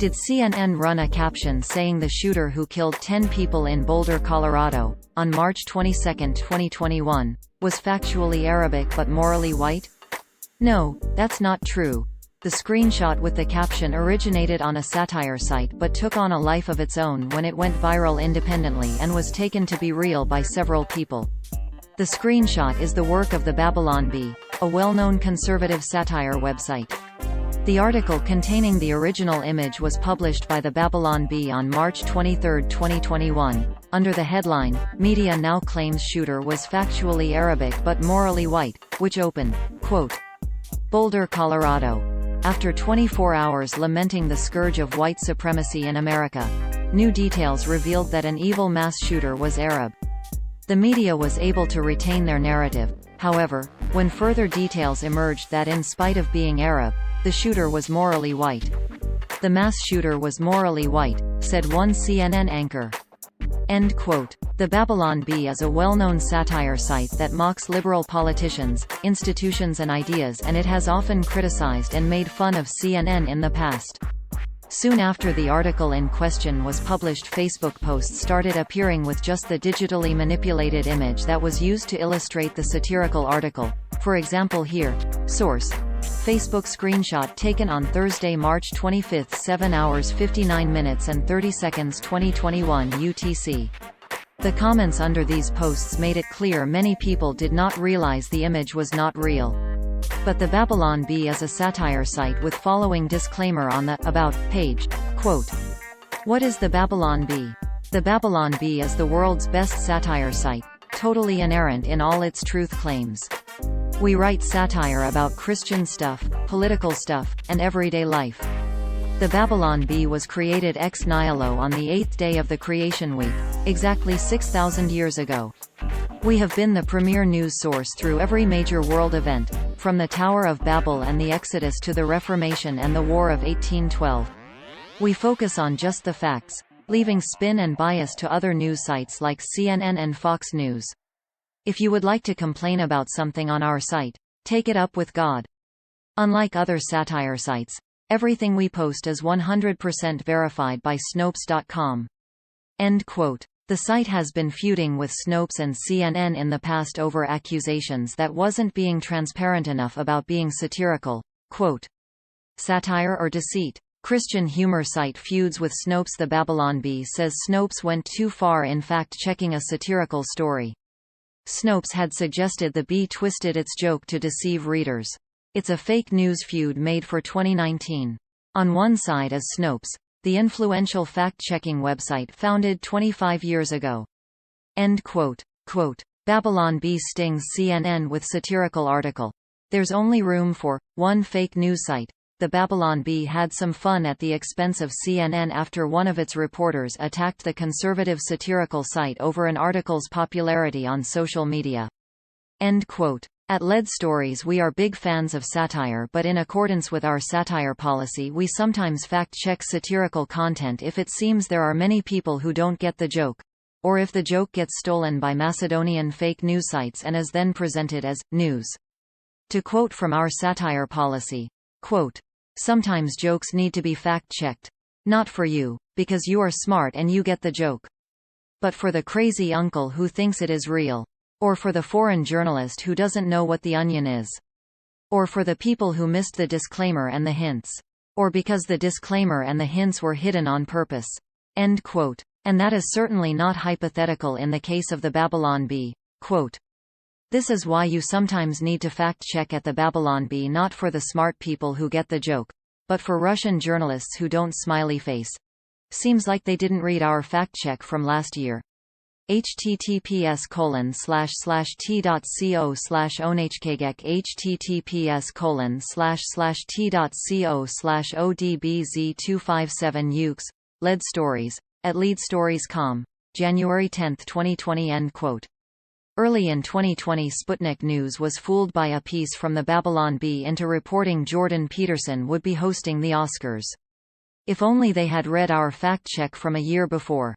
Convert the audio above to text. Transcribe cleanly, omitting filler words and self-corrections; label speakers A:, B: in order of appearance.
A: Did CNN run a caption saying the shooter who killed 10 people in Boulder, Colorado, on March 22, 2021, was factually Arabic but morally white? No, that's not true. The screenshot with the caption originated on a satire site but took on a life of its own when it went viral independently and was taken to be real by several people. The screenshot is the work of the Babylon Bee, a well-known conservative satire website. The article containing the original image was published by the Babylon Bee on March 23, 2021, under the headline, "Media Now Claims Shooter Was Factually Arabic But Morally White," which opened, quote, "Boulder, Colorado. After 24 hours lamenting the scourge of white supremacy in America, new details revealed that an evil mass shooter was Arab." The media was able to retain their narrative, however, when further details emerged that in spite of being Arab, the shooter was morally white. "The mass shooter was morally white," said one CNN anchor. End quote. The Babylon Bee is a well-known satire site that mocks liberal politicians, institutions and ideas, and it has often criticized and made fun of CNN in the past. Soon after the article in question was published, Facebook posts started appearing with just the digitally manipulated image that was used to illustrate the satirical article. For example here, source, Facebook screenshot taken on Thursday, March 25, 7 hours 59 minutes and 30 seconds 2021 UTC. The comments under these posts made it clear many people did not realize the image was not real. But the Babylon Bee is a satire site with following disclaimer on the About page, quote, "What is the Babylon Bee? The Babylon Bee is the world's best satire site, totally inerrant in all its truth claims. We write satire about Christian stuff, political stuff, and everyday life. The Babylon Bee was created ex nihilo on the 8th day of the creation week, exactly 6,000 years ago. We have been the premier news source through every major world event, from the Tower of Babel and the Exodus to the Reformation and the War of 1812. We focus on just the facts, leaving spin and bias to other news sites like CNN and Fox News. If you would like to complain about something on our site, take it up with God. Unlike other satire sites, everything we post is 100% verified by Snopes.com." End quote. The site has been feuding with Snopes and CNN in the past over accusations that wasn't being transparent enough about being satirical. Quote, "Satire or deceit? Christian humor site feuds with Snopes." The Babylon Bee says Snopes went too far in fact-checking a satirical story. Snopes had suggested the Bee twisted its joke to deceive readers. It's a fake news feud made for 2019. On one side is Snopes, the influential fact-checking website founded 25 years ago. End quote. Quote, "Babylon Bee stings CNN with satirical article. There's only room for one fake news site." The Babylon Bee had some fun at the expense of CNN after one of its reporters attacked the conservative satirical site over an article's popularity on social media. End quote. At Lead Stories, we are big fans of satire, but in accordance with our satire policy, we sometimes fact-check satirical content if it seems there are many people who don't get the joke, or if the joke gets stolen by Macedonian fake news sites and is then presented as news. To quote from our satire policy, quote, "Sometimes jokes need to be fact-checked. Not for you, because you are smart and you get the joke. But for the crazy uncle who thinks it is real. Or for the foreign journalist who doesn't know what the onion is. Or for the people who missed the disclaimer and the hints. Or because the disclaimer and the hints were hidden on purpose." End quote. And that is certainly not hypothetical in the case of the Babylon Bee. Quote, "This is why you sometimes need to fact-check at the Babylon Bee, not for the smart people who get the joke, but for Russian journalists who don't smiley face. Seems like they didn't read our fact-check from last year. https://t.co/onhkgek https://t.co/odbz257 Lead Stories, at leadstories.com. January 10, 2020. End quote. Early in 2020, Sputnik News was fooled by a piece from the Babylon Bee into reporting Jordan Peterson would be hosting the Oscars. If only they had read our fact-check from a year before.